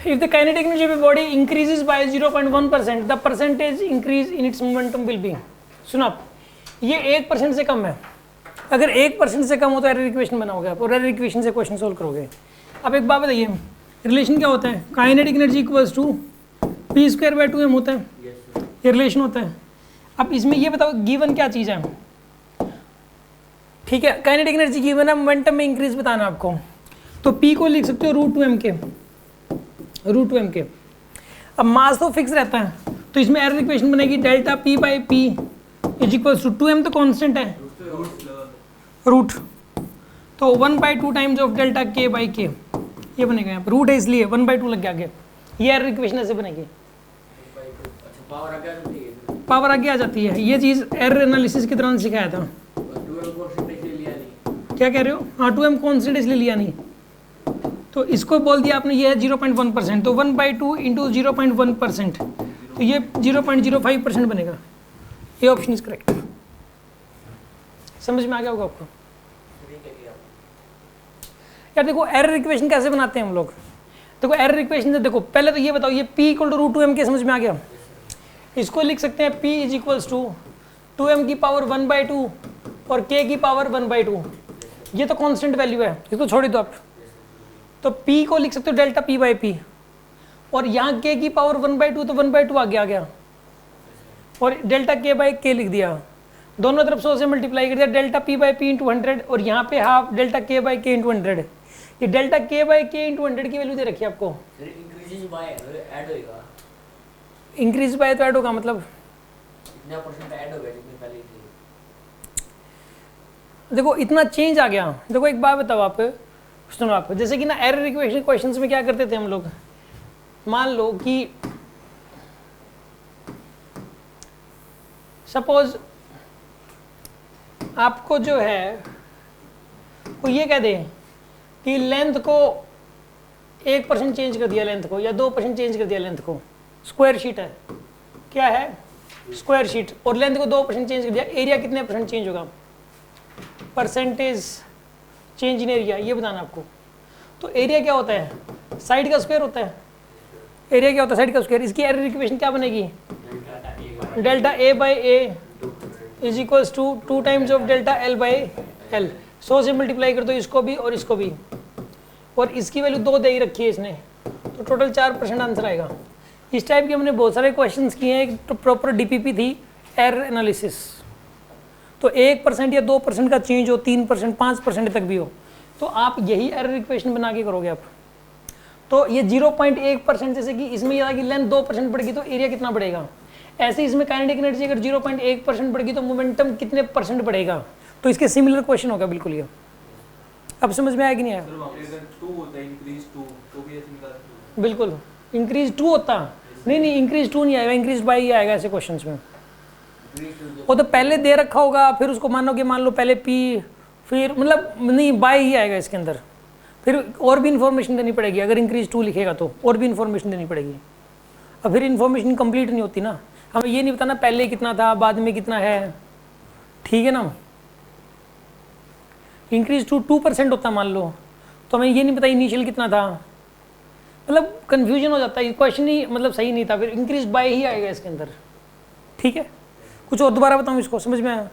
If the kinetic energy of a body increases by 0.1%, the percentage increase in its momentum will be. सुनो आप, ये 1% से कम है. अगर 1% से कम हो तो एरर इक्वेशन बनाओगे आप, और एरर इक्वेशन से क्वेश्चन सोल्व करोगे. अब एक बात बताइए, रिलेशन क्या होता है? Kinetic energy equals to p square by 2m होता है. ये रिलेशन होता है. अब इसमें ये बताओ गिवन क्या चीज़ है? ठीक है, काइनेटिक एनर्जी गिवन है, मोमेंटम में इंक्रीज बताना आपको. तो P को लिख सकते हो √2m के, √2m के. अब मास तो फिक्स रहता है, तो इसमें एरर इक्वेशन बनेगी delta P by P is equals to 2m तो कांस्टेंट है, रूट, तो 1/2 times of delta K by K ये बनेगा. यहाँ पर रूट है इसलिए 1/2 लग गया आगे. ये एरर इक्वेशन ऐसे बनेगी. पावर आगे आ जाती है. ये चीज़ एरर एनालिसिस के दौरान सिखाया था. क्या कह रहे हो? हाँ, 2m कॉन्स्टेंट इसलिए लिया नहीं, तो इसको बोल दिया आपने ये है 0.1%, तो 1/2 इंटू 0.1%, तो ये 0.05% बनेगा. ये ऑप्शन इज करेक्ट. समझ में आ गया होगा आपको? यार देखो एरर इक्वेशन कैसे बनाते हैं हम लोग. देखो एरर इक्वेशन से देखो, पहले तो ये बताओ, ये P इक्वल टू √2m के समझ में आ गया? इसको लिख सकते हैं P is equals to 2m की पावर 1/2 और K की पावर 1/2. ये तो कांस्टेंट वैल्यू है, इसको छोड़ दो आप. तो P को लिख सकते हो डेल्टा P बाई P, और यहाँ K की पावर 1/2 तो 1/2 आगे आ गया, और डेल्टा K बाई K लिख दिया. दोनों तरफ 100 से मल्टीप्लाई कर दिया, delta P by P into 100, और यहाँ पे half delta K by K into 100. ये delta K by K into 100 की वैल्यू दे रखी है आपको. इंक्रीज बाय तो ऐड होगा, मतलब इतना परसेंट ऐड होगा जितनी पहले थी. देखो इतना चेंज आ गया. देखो एक बात बताओ आप, सुनो आप, जैसे कि ना एरर इक्वेशन क्वेश्चंस में क्या करते थे हम लोग, मान लो कि सपोज आपको जो है वो ये कह दे कि लेंथ को 1% चेंज कर दिया, लेंथ को, या 2% चेंज कर दिया लेंथ को. स्क्वायर शीट है, क्या है? स्क्वायर शीट, और लेंथ को 2% चेंज कर दिया, एरिया कितने % चेंज होगा? परसेंटेज चेंज इन एरिया, ये बताना आपको. तो एरिया क्या होता है? साइड का स्क्वायर होता है. एरिया क्या होता है? साइड का स्क्वायर. इसकी एरर इक्वेशन क्या बनेगी? Delta A by A is equals to 2 times of delta L by L. 100 से मल्टीप्लाई कर दो इसको भी और इसको भी, और इसकी वैल्यू 2 दे ही रखी है इसने, तो टोटल 4% आंसर आएगा. इस टाइप के हमने बहुत सारे क्वेश्चंस किए हैं. तो प्रॉपर DPP थी एरर एनालिसिस. तो 1% या 2% का चेंज हो, 3%, 5% तक भी हो, तो आप यही एरर इक्वेशन बना के करोगे आप. तो ये 0.1%, जैसे कि इसमें यह कि लेंथ 2% बढ़ गई तो एरिया कितना बढ़ेगा, ऐसे इसमें काइनेटिक एनर्जी अगर 0.1% बढ़ गई तो मोमेंटम कितने % बढ़ेगा. तो इसके सिमिलर क्वेश्चन होगा बिल्कुल ये. अब समझ में आया कि नहीं आया? बिल्कुल इंक्रीज 2 होता नहीं, इंक्रीज 2 नहीं आएगा, इंक्रीज बाय ही आएगा ऐसे क्वेश्चंस में. वो तो पहले दे रखा होगा, फिर उसको मानोगे, मान लो पहले P, फिर मतलब नहीं बाय ही आएगा इसके अंदर. फिर और भी इन्फॉर्मेशन देनी पड़ेगी. अगर इंक्रीज 2 लिखेगा तो और भी इन्फॉर्मेशन देनी पड़ेगी. अब फिर इन्फॉर्मेशन कंप्लीट नहीं होती ना. हमें ये नहीं बताना पहले कितना था बाद में कितना है, ठीक है ना. इंक्रीज 2% होता मान लो, तो हमें ये नहीं पता इनिशियल कितना था, मतलब कन्फ्यूजन हो जाता है. क्वेश्चन ही मतलब सही नहीं था, फिर इंक्रीज बाय ही आएगा इसके अंदर. ठीक है, कुछ और दोबारा बताऊँ इसको, समझ में आया?